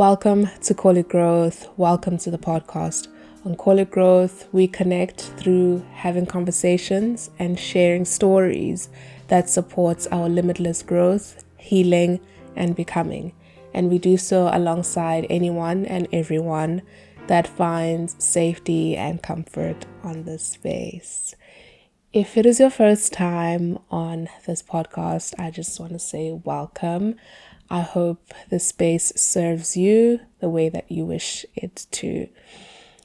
Welcome to Call It Growth. Welcome to the podcast. On Call It Growth, we connect through having conversations and sharing stories that supports our limitless growth, healing, and becoming. And we do so alongside anyone and everyone that finds safety and comfort on this space. If it is your first time on this podcast, I just want to say welcome. I hope the space serves you the way that you wish it to.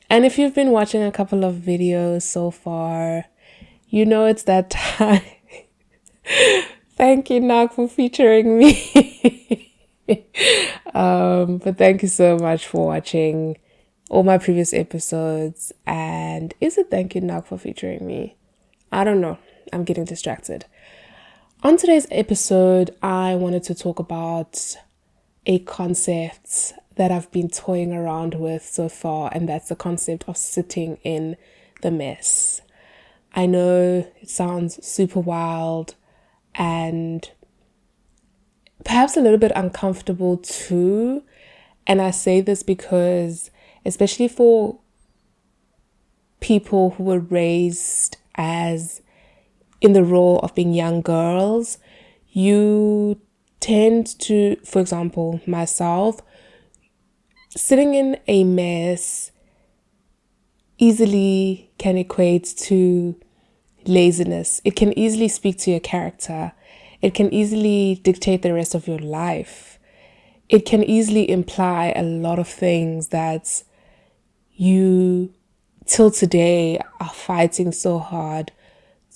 And if you've been watching a couple of videos so far, you know it's that time. Thank you, Nak, for featuring me. But thank you so much for watching all my previous episodes. And is it thank you, Nak, for featuring me? I don't know. I'm getting distracted. On today's episode, I wanted to talk about a concept that I've been toying around with so far, and that's the concept of sitting in the mess. I know it sounds super wild and perhaps a little bit uncomfortable too. And I say this because, especially for people who were raised as in the role of being young girls, you tend to, for example, myself, sitting in a mess easily can equate to laziness. It can easily speak to your character. It can easily dictate the rest of your life. It can easily imply a lot of things that you, till today, are fighting so hard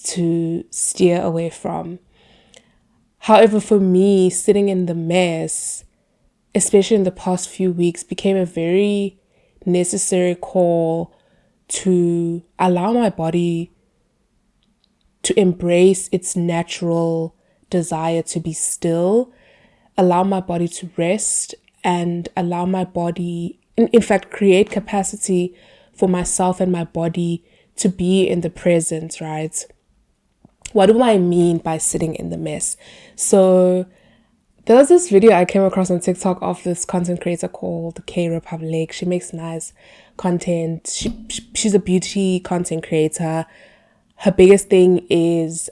to steer away from. However, for me, sitting in the mess, especially in the past few weeks, became a very necessary call to allow my body to embrace its natural desire to be still, allow my body to rest, and allow my body, in fact, create capacity for myself and my body to be in the present, right? What do I mean by sitting in the mess? So there was this video I came across on TikTok of this content creator called K Republic. She makes nice content. She's a beauty content creator. Her biggest thing is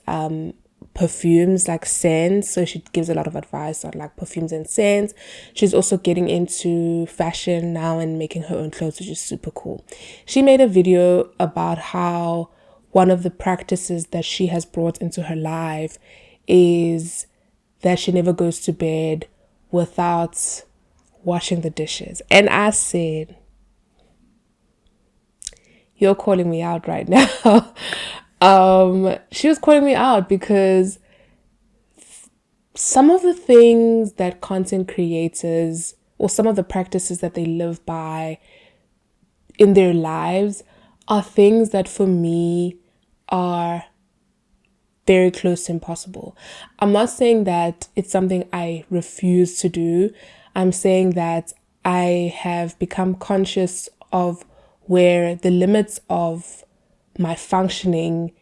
perfumes, like scents. So she gives a lot of advice on like perfumes and scents. She's also getting into fashion now and making her own clothes, which is super cool. She made a video about how one of the practices that she has brought into her life is that she never goes to bed without washing the dishes. And I said, you're calling me out right now. She was calling me out because some of the things that content creators, or some of the practices that they live by in their lives, are things that for me are very close to impossible. I'm not saying that it's something I refuse to do. I'm saying that I have become conscious of where the limits of my functioning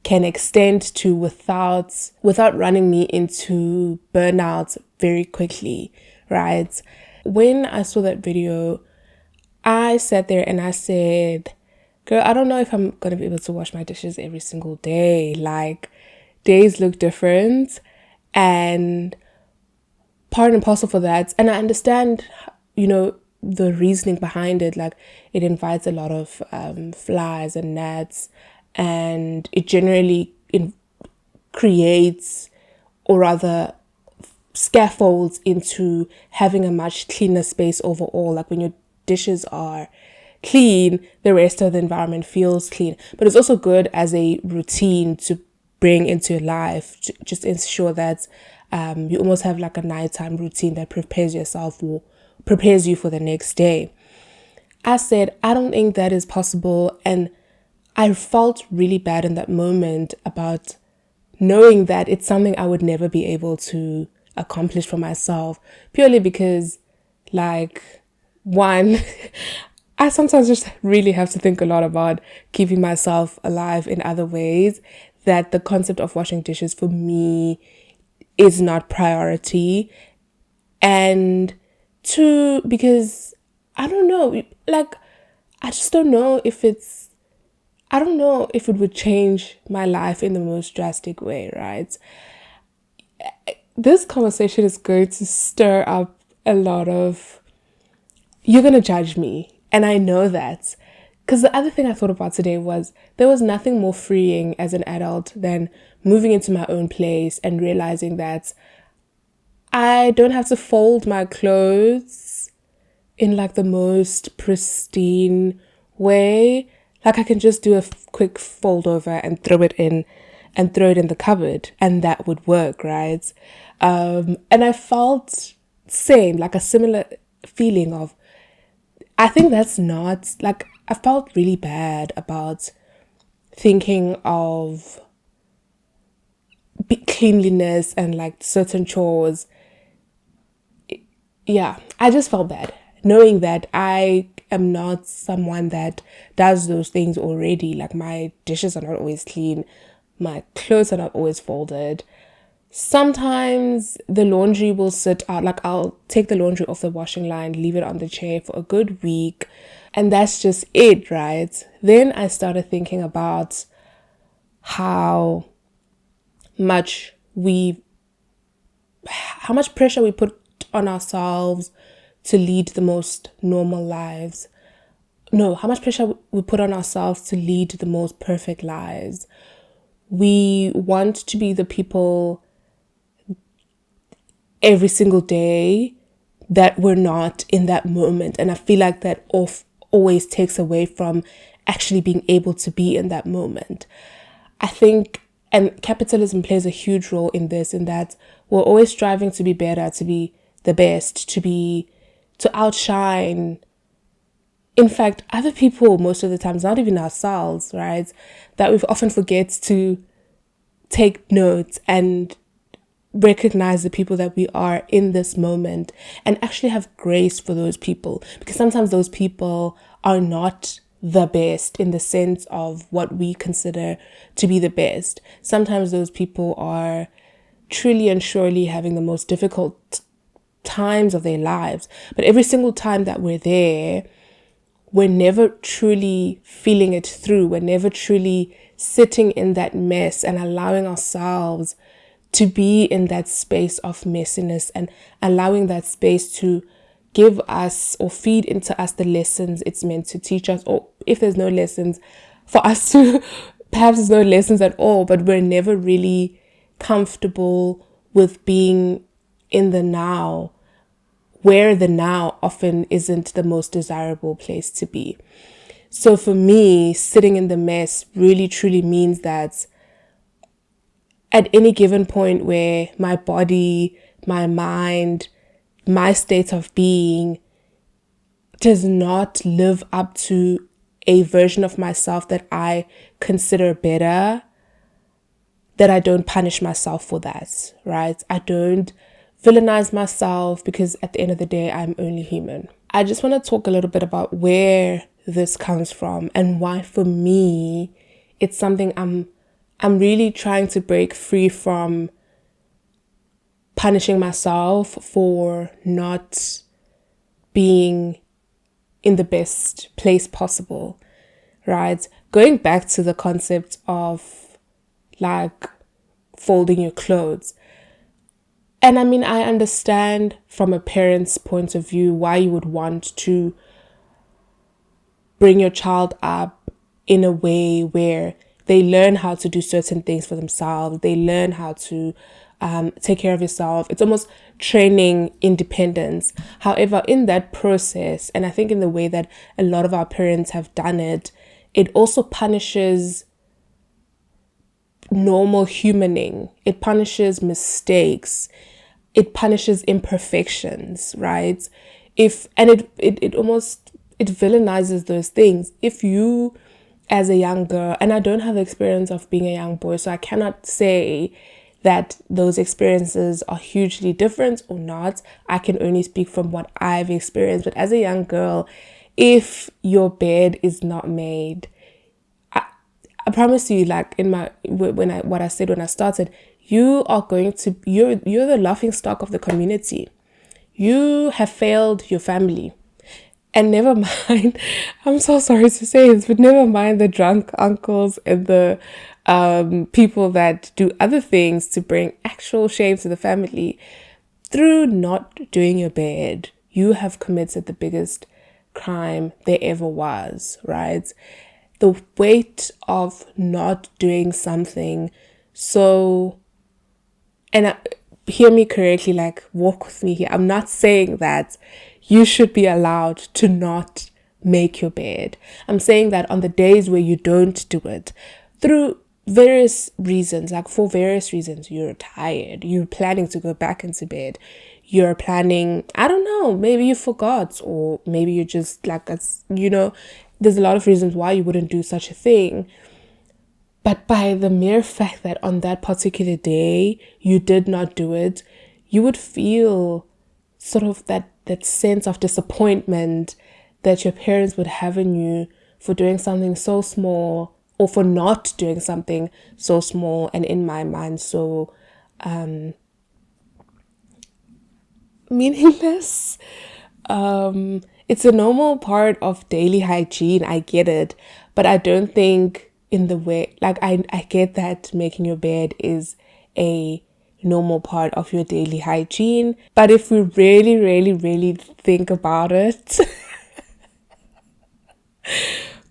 can extend to without running me into burnout very quickly, right? When I saw that video, I sat there and I said, girl, I don't know if I'm going to be able to wash my dishes every single day. Like, days look different, and part and parcel for that. And I understand, the reasoning behind it. Like, it invites a lot of flies and gnats, and it generally creates, or rather scaffolds into having a much cleaner space overall. Like, when your dishes are clean, the rest of the environment feels clean. But it's also good as a routine to bring into your life, just ensure that you almost have like a nighttime routine that prepares you for the next day. I said, I don't think that is possible. And I felt really bad in that moment about knowing that it's something I would never be able to accomplish for myself, purely because, like, one, I sometimes just really have to think a lot about keeping myself alive in other ways, that the concept of washing dishes for me is not priority. And because I don't know, like, I just don't know if I don't know if it would change my life in the most drastic way, right? This conversation is going to stir up a lot of, you're going to judge me. And I know that. Because the other thing I thought about today was there was nothing more freeing as an adult than moving into my own place and realizing that I don't have to fold my clothes in like the most pristine way. Like I can just do a quick fold over and throw it in the cupboard and that would work, right? And I felt same, like a similar feeling of, I think that's not, like, I felt really bad about thinking of cleanliness and like certain chores. Yeah, I just felt bad knowing that I am not someone that does those things already. Like my dishes are not always clean, my clothes are not always folded. Sometimes the laundry will sit out, like I'll take the laundry off the washing line, leave it on the chair for a good week, and that's just it, right? Then I started thinking about how much pressure we put on ourselves to lead the most normal lives. No, how much pressure we put on ourselves to lead the most perfect lives. We want to be the people every single day that we're not in that moment. And I feel like that always takes away from actually being able to be in that moment. I think, and capitalism plays a huge role in this, in that we're always striving to be better, to be the best, to outshine, in fact, other people most of the times, not even ourselves, right? That we often forget to take notes and recognize the people that we are in this moment and actually have grace for those people, because sometimes those people are not the best in the sense of what we consider to be the best. Sometimes those people are truly and surely having the most difficult times of their lives, but every single time that we're there, we're never truly feeling it through. We're never truly sitting in that mess and allowing ourselves to be in that space of messiness and allowing that space to give us or feed into us the lessons it's meant to teach us. Or if there's no lessons for us to, perhaps there's no lessons at all, but we're never really comfortable with being in the now, where the now often isn't the most desirable place to be. So for me, sitting in the mess really truly means that at any given point where my body, my mind, my state of being does not live up to a version of myself that I consider better, that I don't punish myself for that, right? I don't villainize myself, because at the end of the day, I'm only human. I just want to talk a little bit about where this comes from and why for me, it's something I'm really trying to break free from, punishing myself for not being in the best place possible, right? Going back to the concept of like folding your clothes. And I mean, I understand from a parent's point of view why you would want to bring your child up in a way where they learn how to do certain things for themselves. They learn how to take care of yourself. It's almost training independence. However, in that process, and I think in the way that a lot of our parents have done it, it also punishes normal humaning. It punishes mistakes. It punishes imperfections, right? It almost, it villainizes those things. If you, as a young girl, and I don't have the experience of being a young boy, so I cannot say that those experiences are hugely different or not. I can only speak from what I've experienced. But as a young girl, if your bed is not made, I promise you, like in my, what I said when I started, you are going to, you're the laughing stock of the community. you have failed your family. And never mind, I'm so sorry to say this, but never mind the drunk uncles and the people that do other things to bring actual shame to the family. Through not doing your bed, you have committed the biggest crime there ever was, right? The weight of not doing something so, and hear me correctly, like walk with me here. I'm not saying that you should be allowed to not make your bed. I'm saying that on the days where you don't do it, through various reasons, like for various reasons, you're tired, you're planning to go back into bed, you're planning, I don't know, maybe you forgot, or maybe you just like, there's a lot of reasons why you wouldn't do such a thing. But by the mere fact that on that particular day you did not do it, you would feel sort of that sense of disappointment that your parents would have in you for doing something so small, or for not doing something so small, and in my mind so meaningless. It's a normal part of daily hygiene, I get it, but I don't think in the way, like I get that making your bed is a normal part of your daily hygiene, but if we really, really, really think about it,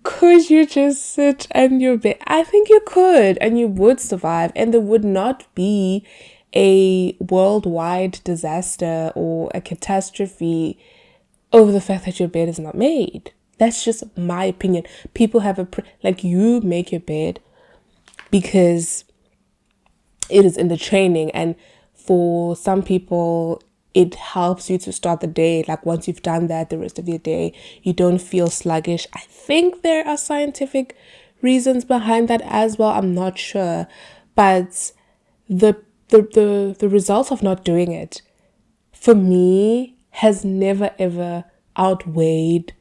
could you just sit in your bed? I think you could, and you would survive, and there would not be a worldwide disaster or a catastrophe over the fact that your bed is not made. That's just my opinion. People have you make your bed because it is in the training, and for some people it helps you to start the day. Like once you've done that, the rest of your day you don't feel sluggish. I think there are scientific reasons behind that as well, I'm not sure, but the result of not doing it for me has never ever outweighed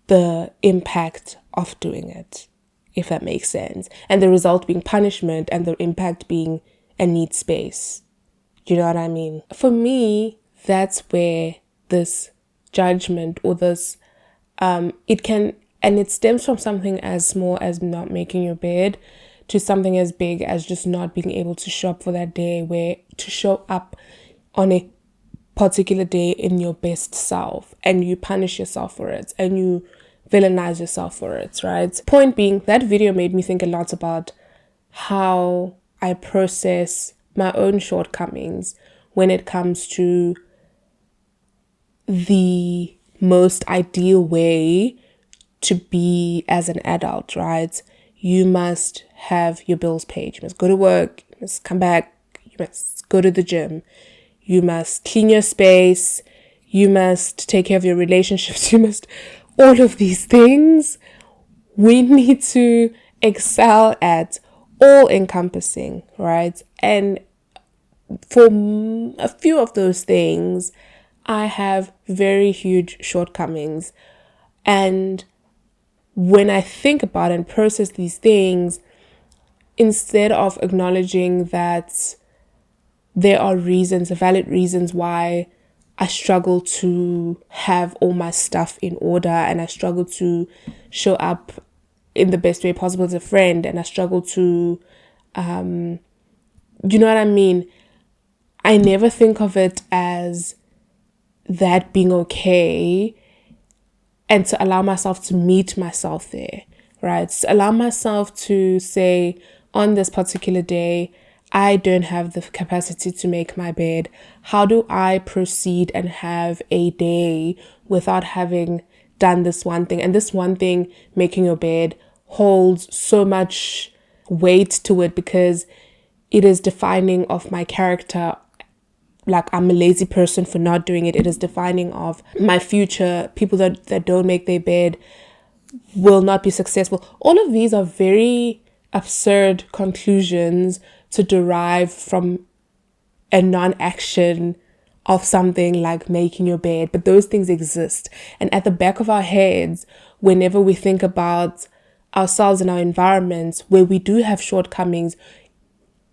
the impact of doing it, if that makes sense. And the result being punishment, and the impact being a neat space. Do you know what I mean? For me, that's where this judgment or this, it stems from something as small as not making your bed to something as big as just not being able to show up for that day, where to show up on a particular day in your best self, and you punish yourself for it, and you villainize yourself for it, right? Point being, that video made me think a lot about how I process my own shortcomings when it comes to the most ideal way to be as an adult, right? You must have your bills paid. You must go to work. You must come back. You must go to the gym. You must clean your space. You must take care of your relationships. You must, all of these things we need to excel at, all encompassing, right? And for a few of those things, I have very huge shortcomings. And when I think about and process these things, instead of acknowledging that there are reasons, valid reasons why I struggle to have all my stuff in order, and I struggle to show up in the best way possible as a friend, and I struggle to, you know what I mean? I never think of it as that being okay, and to allow myself to meet myself there, right? To allow myself to say, on this particular day, I don't have the capacity to make my bed. How do I proceed and have a day without having done this one thing? And this one thing, making your bed, holds so much weight to it because it is defining of my character. Like, I'm a lazy person for not doing it. It is defining of my future. People that don't make their bed will not be successful. All of these are very absurd conclusions to derive from a non-action of something like making your bed. But those things exist. And at the back of our heads, whenever we think about ourselves and our environments where we do have shortcomings,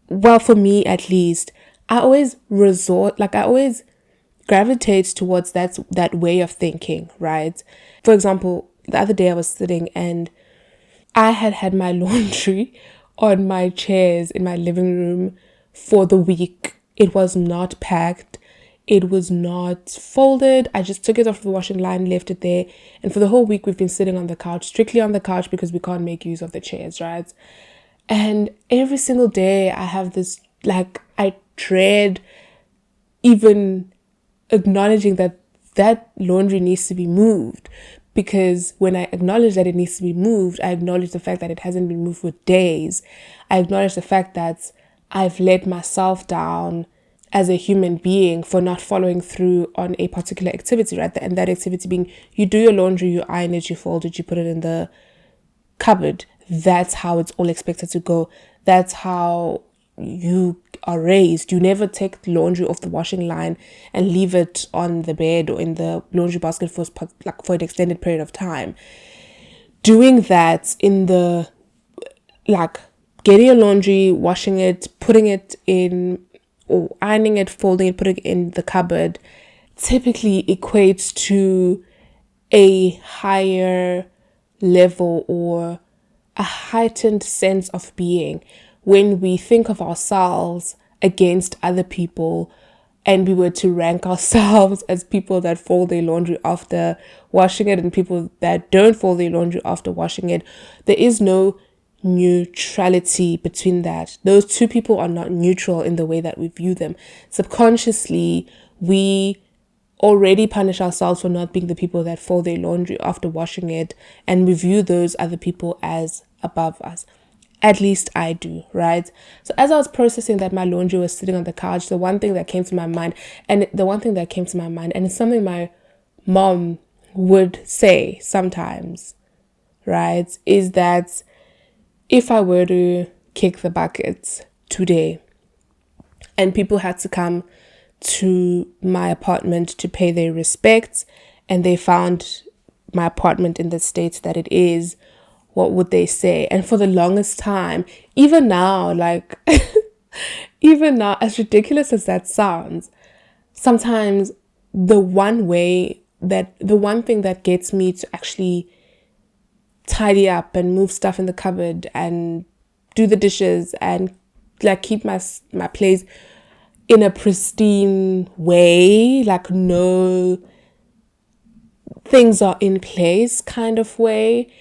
well, for me at least, I always gravitates towards that way of thinking, right? For example, the other day I was sitting and I had my laundry on my chairs in my living room for the week. It was not packed. It was not folded. I just took it off the washing line, left it there. And for the whole week, we've been sitting on the couch, strictly on the couch because we can't make use of the chairs, right? And every single day I have this, like, I dread even acknowledging that laundry needs to be moved, because when I acknowledge that it needs to be moved, I acknowledge the fact that it hasn't been moved for days. I acknowledge the fact that I've let myself down as a human being for not following through on a particular activity, right? And that activity being, you do your laundry, you iron it, you fold it, you put it in the cupboard. That's how it's all expected to go. That's how you are raised. You never take laundry off the washing line and leave it on the bed or in the laundry basket for an extended period of time. Doing that in the, like, getting your laundry, washing it, putting it in, or ironing it, folding it, putting it in the cupboard, typically equates to a higher level or a heightened sense of being when we think of ourselves against other people, and we were to rank ourselves as people that fold their laundry after washing it and people that don't fold their laundry after washing it. There is no neutrality between that. Those two people are not neutral in the way that we view them. Subconsciously, we already punish ourselves for not being the people that fold their laundry after washing it, and we view those other people as above us. At least I do, right? So as I was processing that my laundry was sitting on the couch, the one thing that came to my mind, and it's something my mom would say sometimes, right, is that if I were to kick the bucket today and people had to come to my apartment to pay their respects and they found my apartment in the state that it is, what would they say? And for the longest time, even now, like, even now, as ridiculous as that sounds, sometimes the one thing that gets me to actually tidy up and move stuff in the cupboard and do the dishes and, like, keep my place in a pristine way, like no things are in place kind of way,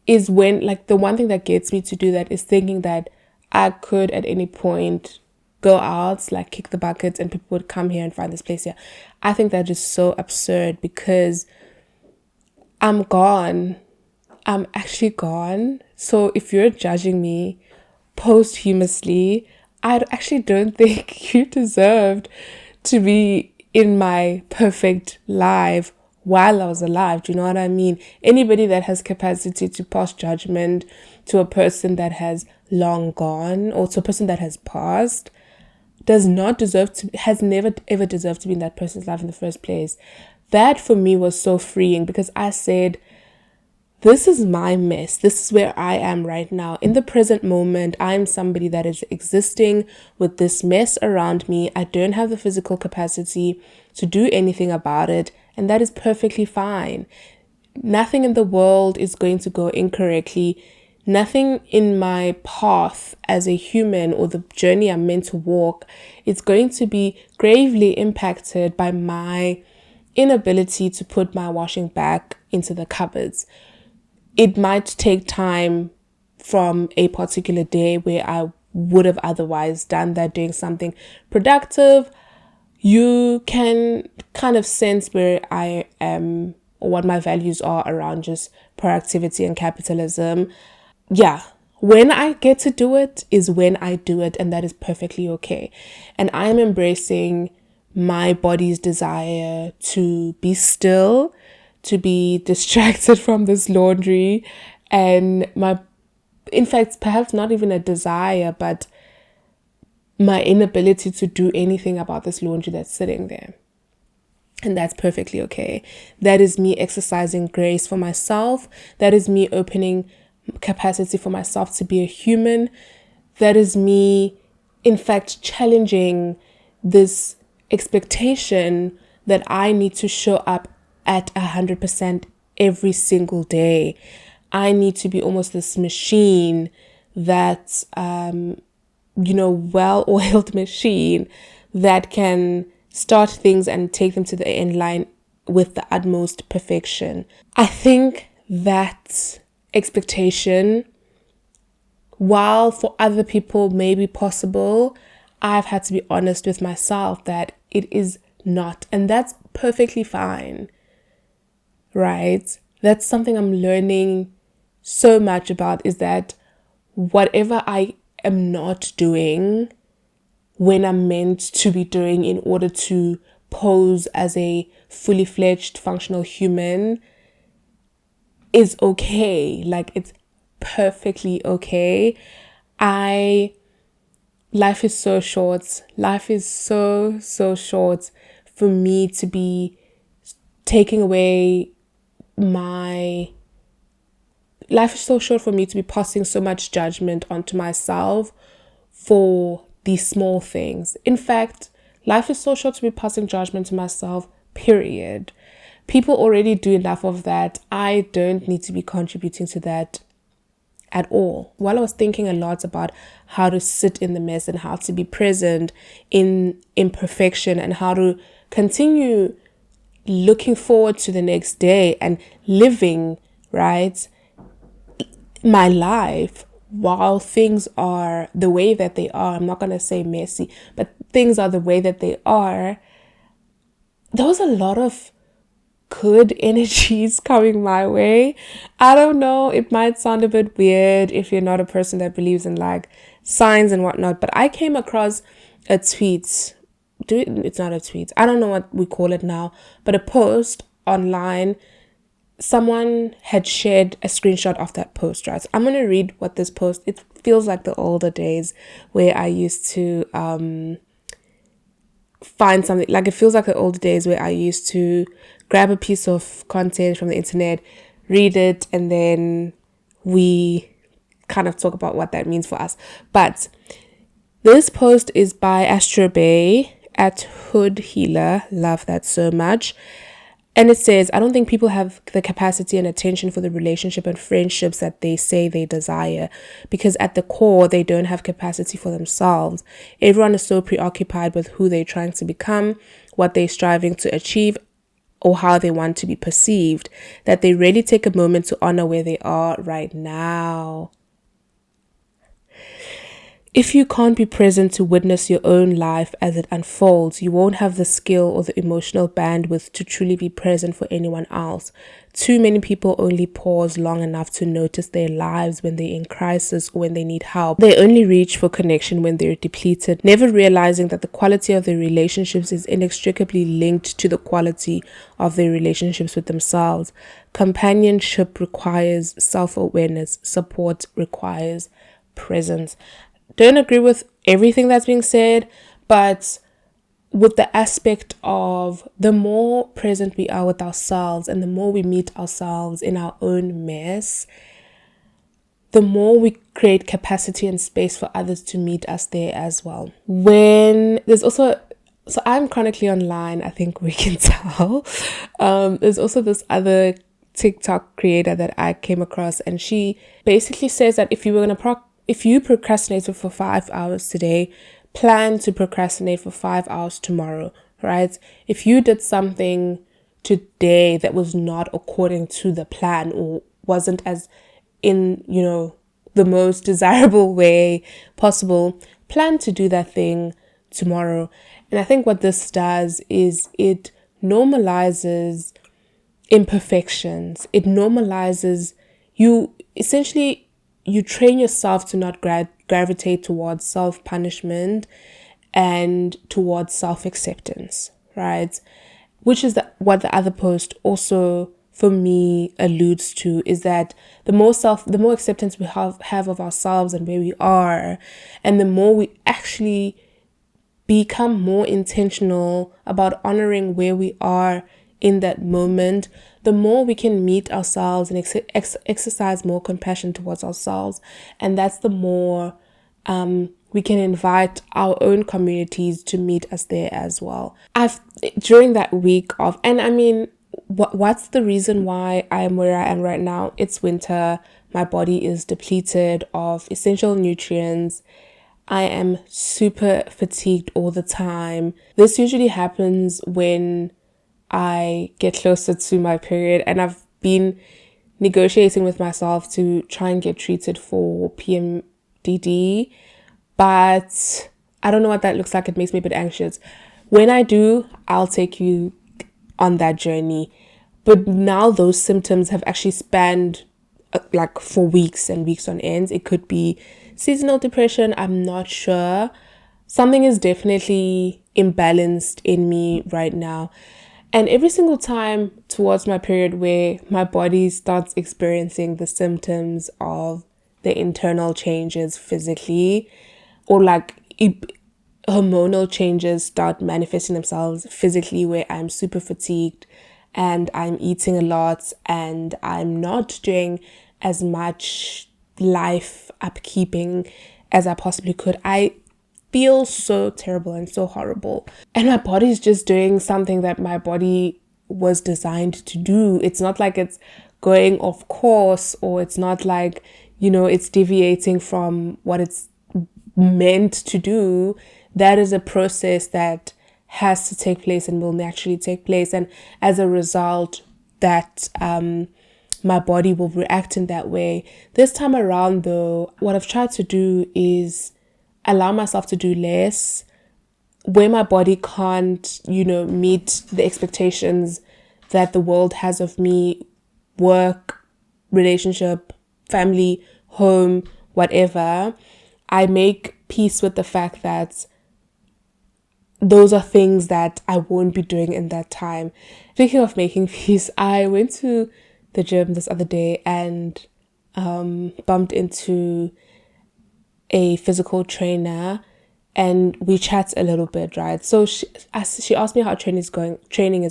is when, like, the one thing that gets me to do that is thinking that I could at any point go out, like, kick the bucket and people would come here and find this place here. I think that is so absurd because I'm gone. I'm actually gone. So if you're judging me posthumously, I actually don't think you deserved to be in my perfect life while I was alive. Do you know what I mean? Anybody that has capacity to pass judgment to a person that has long gone or to a person that has passed has never ever deserved to be in that person's life in the first place. That for me was so freeing because I said, this is my mess. This is where I am right now. In the present moment, I'm somebody that is existing with this mess around me. I don't have the physical capacity to do anything about it, and that is perfectly fine. Nothing in the world is going to go incorrectly. Nothing in my path as a human or the journey I'm meant to walk is going to be gravely impacted by my inability to put my washing back into the cupboards. It might take time from a particular day where I would have otherwise done that, doing something productive. You can kind of sense where I am or what my values are around just productivity and capitalism. Yeah, when I get to do it is when I do it, and that is perfectly okay. And I'm embracing my body's desire to be still, to be distracted from this laundry, and in fact, perhaps not even a desire, but my inability to do anything about this laundry that's sitting there. And that's perfectly okay. That is me exercising grace for myself. That is me opening capacity for myself to be a human. That is me, in fact, challenging this expectation that I need to show up at 100% every single day. I need to be almost this machine that, well-oiled machine that can start things and take them to the end line with the utmost perfection. I think that expectation, while for other people may be possible, I've had to be honest with myself that it is not. And that's perfectly fine, right? That's something I'm learning so much about, is that whatever I am not doing when I'm meant to be doing in order to pose as a fully fledged functional human is okay. Like, it's perfectly okay. Life is so short. Life is so short for me to be taking away life is so short for me to be passing so much judgment onto myself for these small things. In fact, life is so short to be passing judgment to myself, period. People already do enough of that. I don't need to be contributing to that at all. While I was thinking a lot about how to sit in the mess and how to be present in imperfection and how to continue looking forward to the next day and living, right, my life while things are the way that they are. I'm not going to say messy, but things are the way that they are. There was a lot of good energies coming my way. I don't know, it might sound a bit weird if you're not a person that believes in like signs and whatnot, but I came across a tweet. It's not a tweet, I don't know what we call it now, but a post online. Someone had shared a screenshot of that post, right? So I'm going to read what this post, it feels like the older days where I used to find something, like it feels like the older days where I used to grab a piece of content from the internet, read it, and then we kind of talk about what that means for us. But this post is by Astro Bay at Hood Healer. Love that so much. And it says, I don't think people have the capacity and attention for the relationship and friendships that they say they desire, because at the core, they don't have capacity for themselves. Everyone is so preoccupied with who they're trying to become, what they're striving to achieve, or how they want to be perceived, that they rarely take a moment to honor where they are right now. If you can't be present to witness your own life as it unfolds, you won't have the skill or the emotional bandwidth to truly be present for anyone else. Too many people only pause long enough to notice their lives when they're in crisis or when they need help. They only reach for connection when they're depleted, never realizing that the quality of their relationships is inextricably linked to the quality of their relationships with themselves. Companionship requires self-awareness. Support requires presence. Don't agree with everything that's being said, but with the aspect of the more present we are with ourselves and the more we meet ourselves in our own mess, the more we create capacity and space for others to meet us there as well. When there's also, so I'm chronically online, I think we can tell. There's also this other TikTok creator that I came across, and she basically says that if you procrastinated for 5 hours today, plan to procrastinate for 5 hours tomorrow, right? If you did something today that was not according to the plan or wasn't as in, the most desirable way possible, plan to do that thing tomorrow. And I think what this does is it normalizes imperfections. It normalizes you train yourself to not gravitate towards self-punishment and towards self-acceptance, right? Which is what the other post also, for me, alludes to, is that the more acceptance we have of ourselves and where we are, and the more we actually become more intentional about honoring where we are in that moment, the more we can meet ourselves and exercise more compassion towards ourselves. And that's the more we can invite our own communities to meet us there as well. During that week of, and I mean, what's the reason why I'm where I am right now? It's winter. My body is depleted of essential nutrients. I am super fatigued all the time. This usually happens when I get closer to my period, and I've been negotiating with myself to try and get treated for PMDD, but I don't know what that looks like. It makes me a bit anxious. When I do, I'll take you on that journey. But now those symptoms have actually spanned like for weeks and weeks on end. It could be seasonal depression. I'm not sure. Something is definitely imbalanced in me right now. And every single time towards my period where my body starts experiencing the symptoms of the internal changes physically, or like hormonal changes start manifesting themselves physically, where I'm super fatigued and I'm eating a lot and I'm not doing as much life upkeeping as I possibly could, I feel so terrible and so horrible. And my body's just doing something that my body was designed to do. It's not like it's going off course, or it's not like, it's deviating from what it's meant to do. That is a process that has to take place and will naturally take place. And as a result, that my body will react in that way. This time around, though, what I've tried to do is allow myself to do less where my body can't, meet the expectations that the world has of me, work, relationship, family, home, whatever. I make peace with the fact that those are things that I won't be doing in that time. Speaking of making peace, I went to the gym this other day and bumped into a physical trainer, and we chat a little bit, right? So she asked me how training is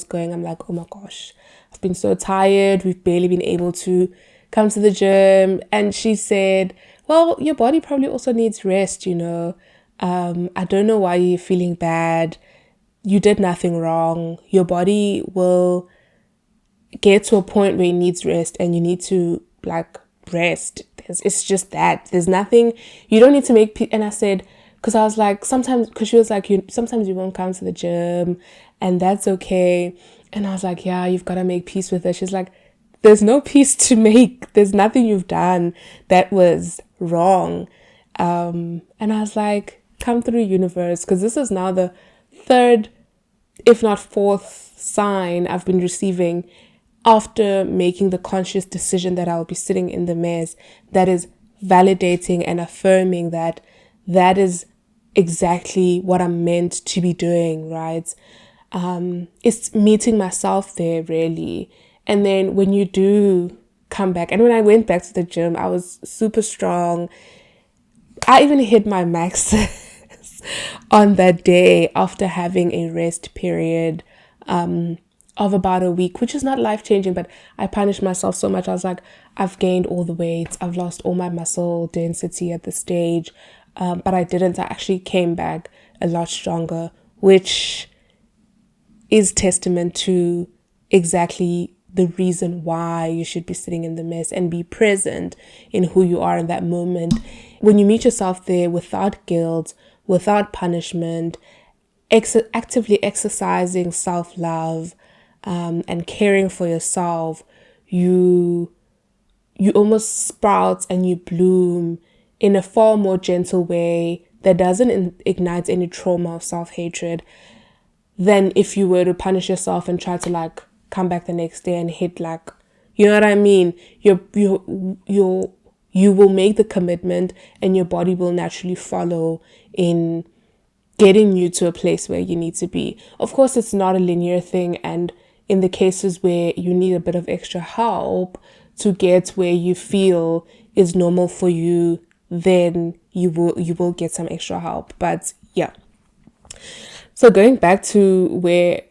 going. I'm like, oh my gosh, I've been so tired. We've barely been able to come to the gym. And she said, well, your body probably also needs rest, I don't know why you're feeling bad. You did nothing wrong. Your body will get to a point where it needs rest, and you need to rest. It's just that. There's nothing, you don't need to make and I said, because I was like, sometimes, because she was like, sometimes you won't come to the gym, and that's okay. And I was like, yeah, you've got to make peace with it. She's like, there's no peace to make. There's nothing you've done that was wrong. And I was like, come through, universe, because this is now the third, if not fourth sign I've been receiving after making the conscious decision that I'll be sitting in the mess, that is validating and affirming that that is exactly what I'm meant to be doing, right? It's meeting myself there, really. And then when you do come back, and when I went back to the gym, I was super strong. I even hit my max on that day after having a rest period of about a week, which is not life-changing, but I punished myself so much. I was like, I've gained all the weight. I've lost all my muscle density at this stage. But I didn't. I actually came back a lot stronger, which is testament to exactly the reason why you should be sitting in the mess and be present in who you are in that moment. When you meet yourself there without guilt, without punishment, actively exercising self-love and caring for yourself, you almost sprout and you bloom in a far more gentle way that doesn't ignite any trauma or self-hatred than if you were to punish yourself and try to come back the next day and hit you know what I mean? You will make the commitment, and your body will naturally follow in getting you to a place where you need to be. Of course, it's not a linear thing, and in the cases where you need a bit of extra help to get where you feel is normal for you, then you will get some extra help. But yeah. So going back to where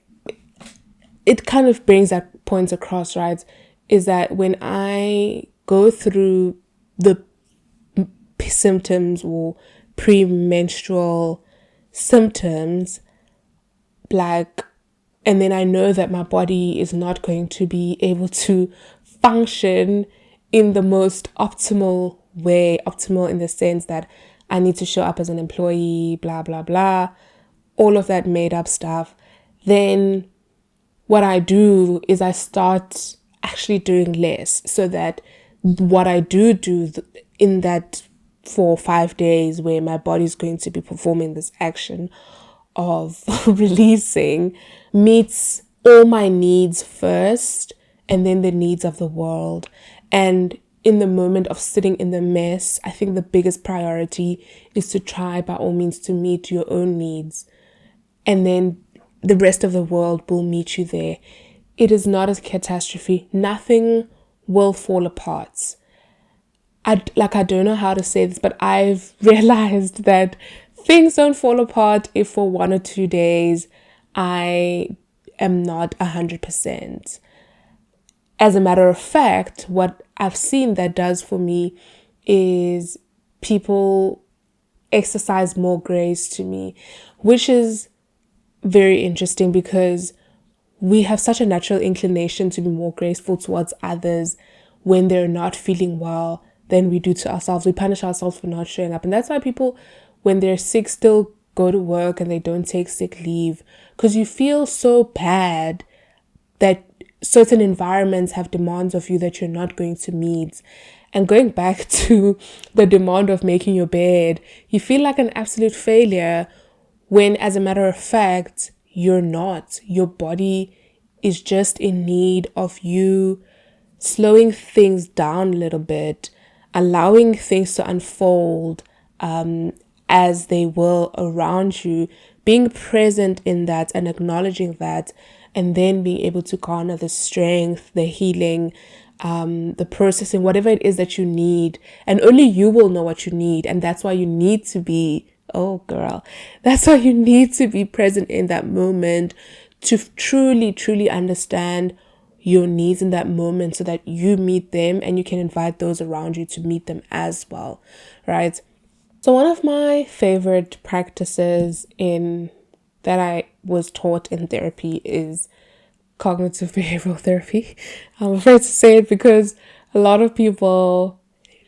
it kind of brings that point across, right, is that when I go through the symptoms or premenstrual symptoms, like, and then I know that my body is not going to be able to function in the most optimal way, optimal in the sense that I need to show up as an employee, blah, blah, blah, all of that made up stuff, then what I do is I start actually doing less, so that what I do in that 4 or 5 days where my body's going to be performing this action of releasing meets all my needs first, and then the needs of the world. And in the moment of sitting in the mess, I think the biggest priority is to try by all means to meet your own needs, and then the rest of the world will meet you there. It is not a catastrophe. Nothing will fall apart. I don't know how to say this, but I've realized that things don't fall apart if for 1 or 2 days I am not 100%. As a matter of fact, what I've seen that does for me is people exercise more grace to me, which is very interesting because we have such a natural inclination to be more graceful towards others when they're not feeling well than we do to ourselves. We punish ourselves for not showing up. And that's why people, when they're sick, still go to work and they don't take sick leave, because you feel so bad that certain environments have demands of you that you're not going to meet. And going back to the demand of making your bed, you feel like an absolute failure when, as a matter of fact, you're not. Your body is just in need of you slowing things down a little bit, allowing things to unfold as they will around you, being present in that and acknowledging that, and then being able to garner the strength, the healing, the processing, whatever it is that you need. And only you will know what you need. And that's why you need to be, oh girl, that's why you need to be present in that moment to truly, truly understand your needs in that moment, so that you meet them and you can invite those around you to meet them as well, right? So one of my favorite practices in that I was taught in therapy is cognitive behavioral therapy. I'm afraid to say it because a lot of people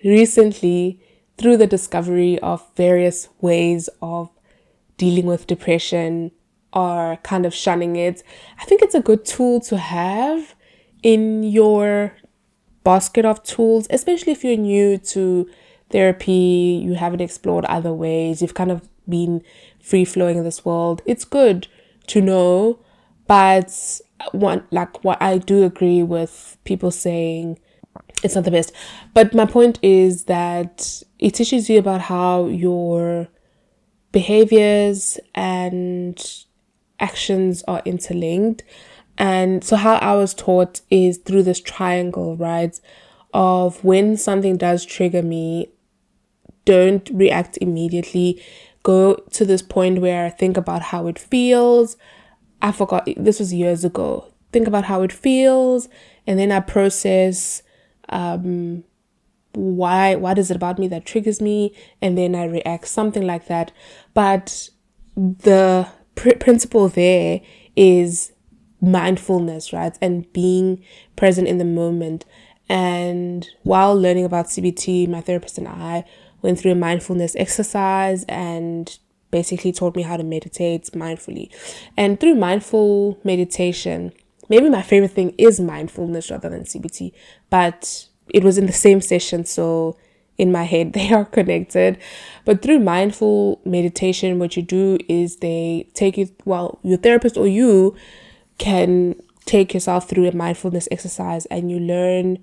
recently, through the discovery of various ways of dealing with depression, are kind of shunning it. I think it's a good tool to have in your basket of tools, especially if you're new to therapy, you haven't explored other ways, you've kind of been free flowing in this world. It's good to know, but what I do agree with people saying it's not the best. But my point is that it teaches you about how your behaviors and actions are interlinked. And so how I was taught is through this triangle, right? Of when something does trigger me, don't react immediately. Go to this point where I think about how it feels. I forgot, this was years ago. Think about how it feels, and then I process what is it about me that triggers me, and then I react, something like that. But the principle there is mindfulness, right? And being present in the moment. And while learning about CBT, my therapist and I went through a mindfulness exercise and basically taught me how to meditate mindfully. And through mindful meditation, maybe my favorite thing is mindfulness rather than CBT, but it was in the same session, so in my head they are connected. But through mindful meditation, what you do is they take you, well, your therapist or you can take yourself through a mindfulness exercise, and you learn.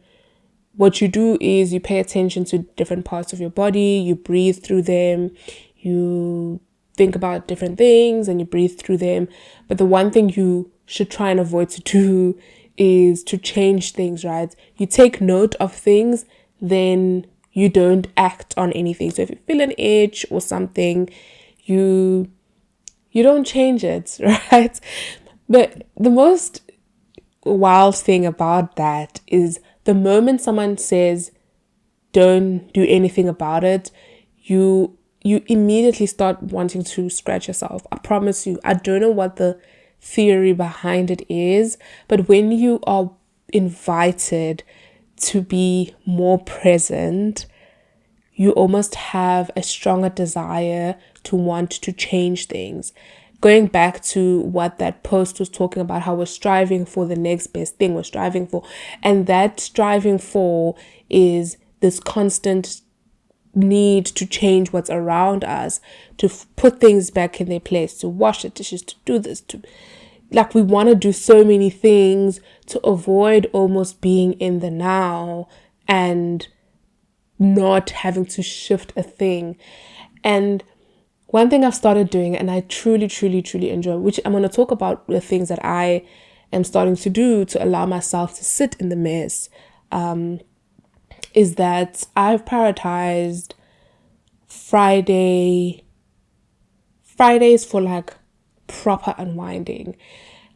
What you do is you pay attention to different parts of your body, you breathe through them, you think about different things and you breathe through them. But the one thing you should try and avoid to do is to change things, right? You take note of things, then you don't act on anything. So if you feel an itch or something, you don't change it, right? But the most wild thing about that is the moment someone says don't do anything about it, you you immediately start wanting to scratch yourself. I promise you, I don't know what the theory behind it is, but when you are invited to be more present, you almost have a stronger desire to want to change things. Going back to what that post was talking about, how we're striving for the next best thing, we're striving for, and that striving for is this constant need to change what's around us, to put things back in their place, to wash the dishes, to do this, to like we want to do so many things to avoid almost being in the now and not having to shift a thing. And one thing I've started doing, and I truly, truly, truly enjoy, which I'm going to talk about the things that I am starting to do to allow myself to sit in the mess, is that I've prioritized Fridays for like proper unwinding.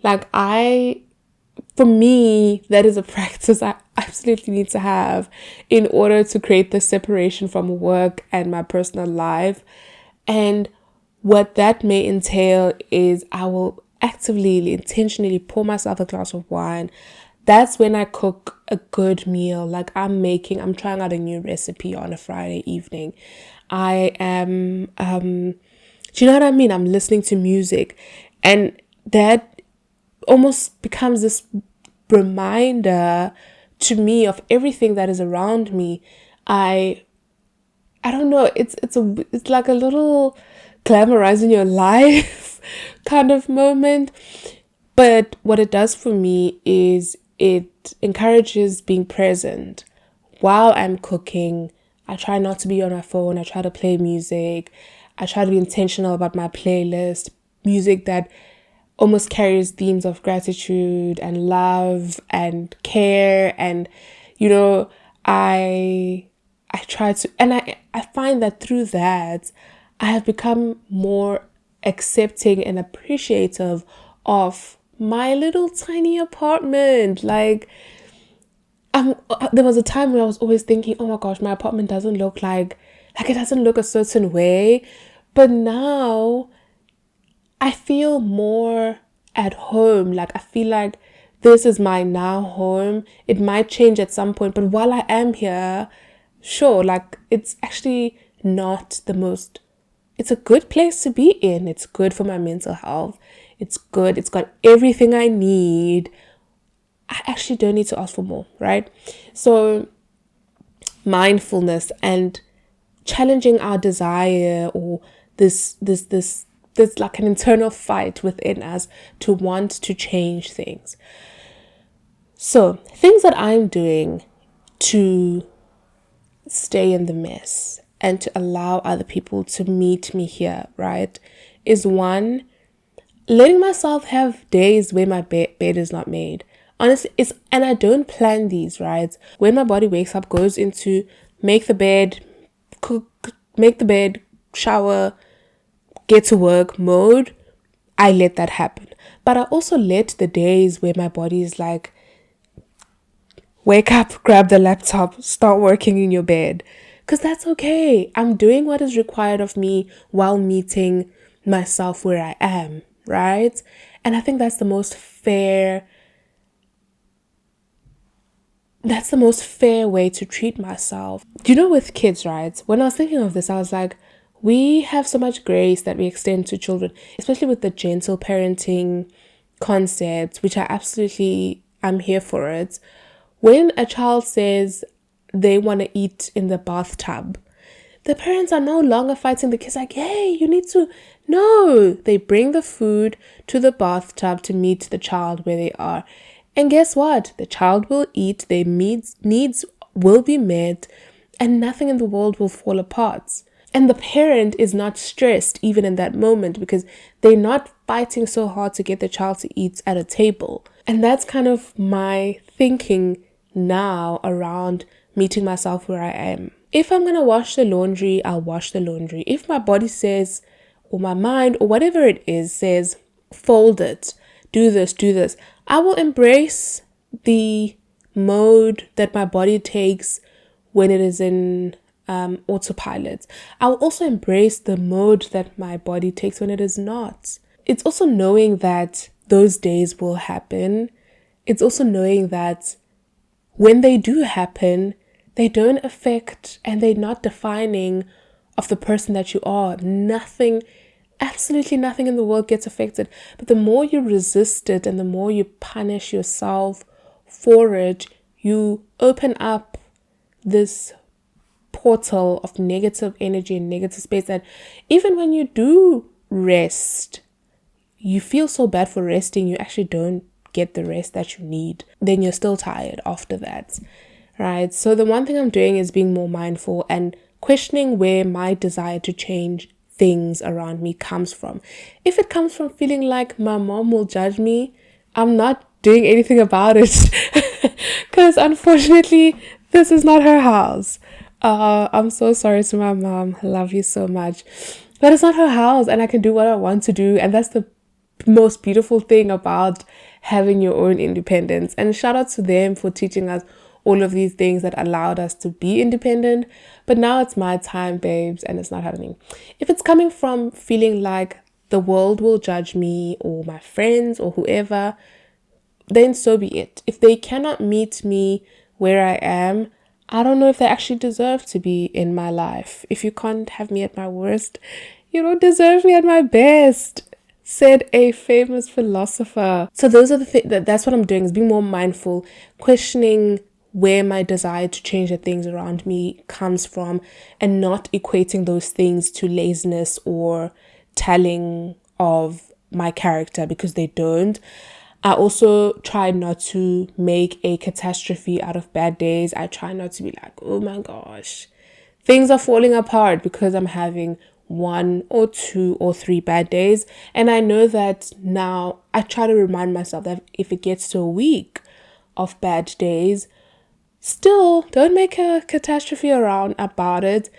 Like for me, that is a practice I absolutely need to have in order to create the separation from work and my personal life. And what that may entail is I will actively, intentionally pour myself a glass of wine. That's when I cook a good meal. Like I'm trying out a new recipe on a Friday evening. I am, do you know what I mean? I'm listening to music, and that almost becomes this reminder to me of everything that is around me. I don't know. It's like a little glamorizing your life kind of moment. But what it does for me is it encourages being present while I'm cooking. I try not to be on my phone. I try to play music. I try to be intentional about my playlist, music that almost carries themes of gratitude and love and care. And, I try to, and I find that through that, I have become more accepting and appreciative of my little tiny apartment. Like, there was a time when I was always thinking, oh my gosh, my apartment doesn't look like it doesn't look a certain way. But now I feel more at home. Like, I feel like this is my now home. It might change at some point, but while I am here, sure, like, it's actually not the most, it's a good place to be in. It's good for my mental health. It's good. It's got everything I need. I actually don't need to ask for more, right? So mindfulness and challenging our desire, or this like an internal fight within us to want to change things. So things that I'm doing to stay in the mess and to allow other people to meet me here, right, is one, letting myself have days where my bed is not made. Honestly, and I don't plan these, right? When my body wakes up, goes into make the bed, cook, make the bed, shower, get to work mode, I let that happen. But I also let the days where my body is like, wake up, grab the laptop, start working in your bed. Because that's okay. I'm doing what is required of me while meeting myself where I am, right? And I think that's the most fair way to treat myself. With kids, right? When I was thinking of this, I was like, we have so much grace that we extend to children, especially with the gentle parenting concept, which I'm here for it. When a child says they want to eat in the bathtub, the parents are no longer fighting the kids like, hey, you need to. No, they bring the food to the bathtub to meet the child where they are. And guess what? The child will eat, their needs will be met, and nothing in the world will fall apart. And the parent is not stressed even in that moment because they're not fighting so hard to get the child to eat at a table. And that's kind of my thinking now around meeting myself where I am. If I'm going to wash the laundry, I'll wash the laundry. If my body says, or my mind, or whatever it is, says, fold it, do this, I will embrace the mode that my body takes when it is in autopilot. I'll also embrace the mode that my body takes when it is not. It's also knowing that those days will happen. It's also knowing that when they do happen, they don't affect and they're not defining of the person that you are. Nothing, absolutely nothing in the world gets affected. But the more you resist it and the more you punish yourself for it, you open up this portal of negative energy and negative space that even when you do rest, you feel so bad for resting, you actually don't get the rest that you need. Then you're still tired after that, right? So the one thing I'm doing is being more mindful and questioning where my desire to change things around me comes from. If it comes from feeling like my mom will judge me, I'm not doing anything about it because unfortunately this is not her house. I'm so sorry to my mom. I love you so much, but it's not her house and I can do what I want to do, and that's the most beautiful thing about having your own independence. And shout out to them for teaching us all of these things that allowed us to be independent. But now it's my time, babes, and it's not happening. If it's coming from feeling like the world will judge me or my friends or whoever, then so be it. If they cannot meet me where I am, I don't know if they actually deserve to be in my life. If you can't have me at my worst, you don't deserve me at my best, said a famous philosopher. So those are the things that's what I'm doing, is being more mindful, questioning where my desire to change the things around me comes from, and not equating those things to laziness or telling of my character, because they don't. I also try not to make a catastrophe out of bad days. I try not to be like, oh my gosh, things are falling apart because I'm having 1 or 2 or 3 bad days. And I know that now I try to remind myself that if it gets to a week of bad days, still don't make a catastrophe around about it.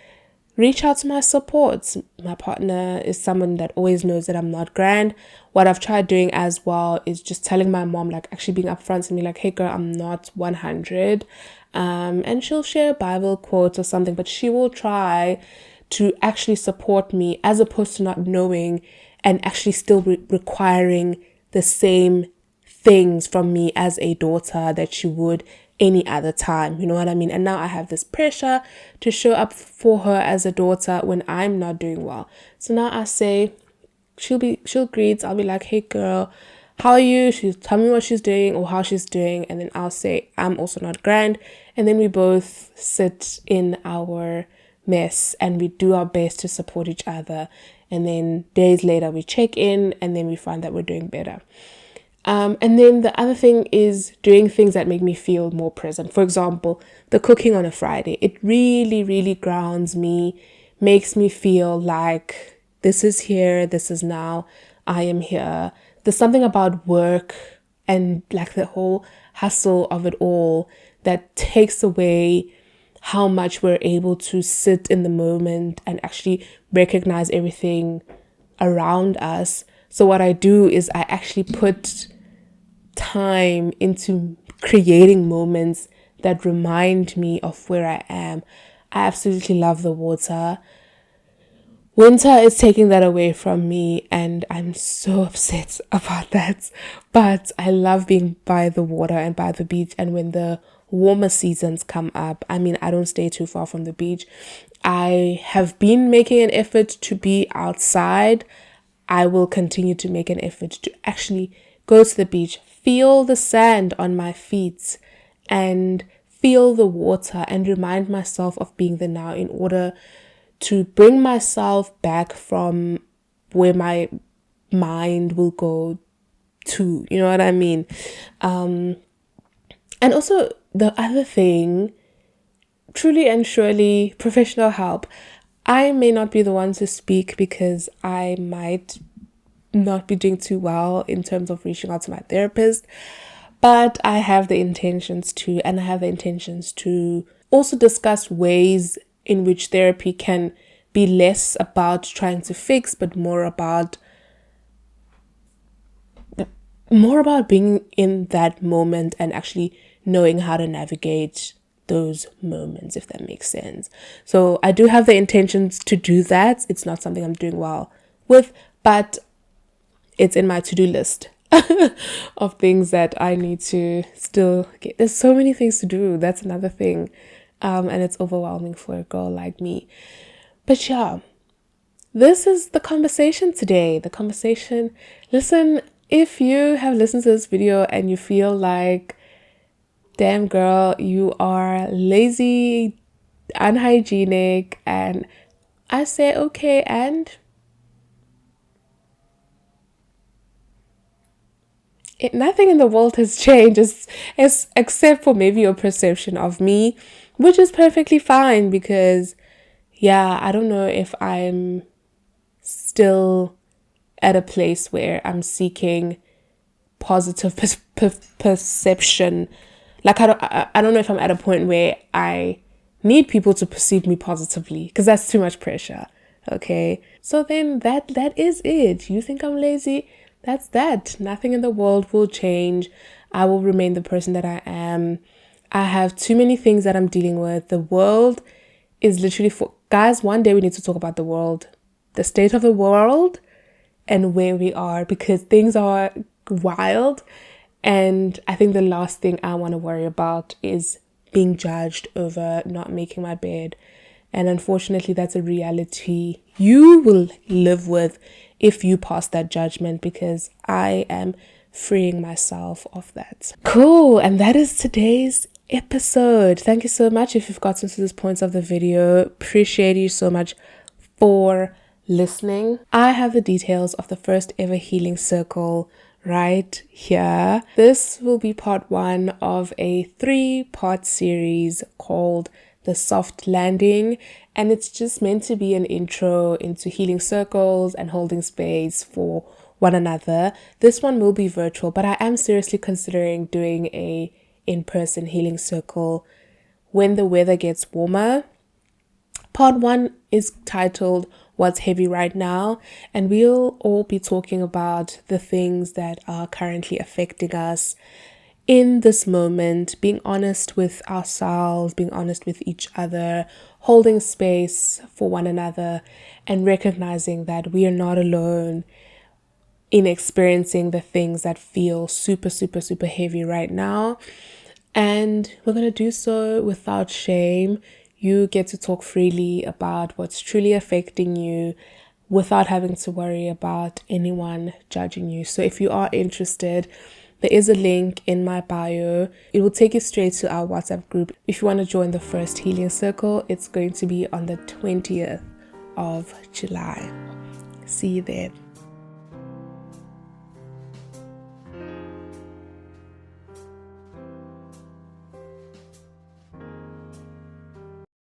Reach out to my supports. My partner is someone that always knows that I'm not grand. What I've tried doing as well is just telling my mom, like actually being upfront and be like, hey girl, I'm not 100. And she'll share a Bible quote or something, but she will try to actually support me, as opposed to not knowing and actually still requiring the same things from me as a daughter that she would any other time. You know what I mean? And now I have this pressure to show up for her as a daughter when I'm not doing well. So now I say, she'll greet, I'll be like, hey girl, how are you? She'll tell me what she's doing or how she's doing, and then I'll say, I'm also not grand. And then we both sit in our mess and we do our best to support each other. And then days later we check in and then we find that we're doing better. And then the other thing is doing things that make me feel more present. For example, the cooking on a Friday. It really, really grounds me, makes me feel like this is here, this is now, I am here. There's something about work and like the whole hustle of it all that takes away how much we're able to sit in the moment and actually recognize everything around us. So what I do is I actually put time into creating moments that remind me of where I am. I absolutely love the water. Winter is taking that away from me and I'm so upset about that. But I love being by the water and by the beach, and when the warmer seasons come up, I mean, I don't stay too far from the beach. I have been making an effort to be outside. I will continue to make an effort to actually go to the beach, feel the sand on my feet and feel the water, and remind myself of being there now, in order to bring myself back from where my mind will go to, you know what I mean? And also the other thing, truly and surely, professional help. I may not be the one to speak because I might not be doing too well in terms of reaching out to my therapist, but I have the intentions to, and I have the intentions to also discuss ways in which therapy can be less about trying to fix, but more about being in that moment and actually knowing how to navigate those moments, if that makes sense. So I do have the intentions to do that. It's not something I'm doing well with, but it's in my to-do list of things that I need to still get. There's so many things to do. That's another thing. And it's overwhelming for a girl like me. But yeah, this is the conversation today. The conversation. Listen, if you have listened to this video and you feel like, damn girl, you are lazy, unhygienic, and I say, okay, and nothing in the world has changed except for maybe your perception of me, which is perfectly fine because, yeah, I don't know if I'm still at a place where I'm seeking positive perception. Like I don't know if I'm at a point where I need people to perceive me positively, because that's too much pressure. Okay, so then that is it. You think I'm lazy? That's that. Nothing in the world will change. I will remain the person that I am. I have too many things that I'm dealing with. The world is literally for guys. One day we need to talk about the world, the state of the world, and where we are, because things are wild. And I think the last thing I want to worry about is being judged over not making my bed. And unfortunately, that's a reality you will live with if you pass that judgment, because I am freeing myself of that. Cool. And that is today's episode. Thank you so much if you've gotten to this point of the video. Appreciate you so much for listening. I have the details of the first ever healing circle right here. This will be part 1 of a 3-part series called The Soft Landing, and it's just meant to be an intro into healing circles and holding space for one another. This one will be virtual, but I am seriously considering doing a in-person healing circle when the weather gets warmer. Part 1 is titled What's Heavy Right Now, and we'll all be talking about the things that are currently affecting us in this moment, being honest with ourselves, being honest with each other, holding space for one another, and recognizing that we are not alone in experiencing the things that feel super, super, super heavy right now. And we're going to do so without shame. You get to talk freely about what's truly affecting you without having to worry about anyone judging you. So if you are interested, there is a link in my bio. It will take you straight to our WhatsApp group. If you want to join the first healing circle, it's going to be on the 20th of July. See you there.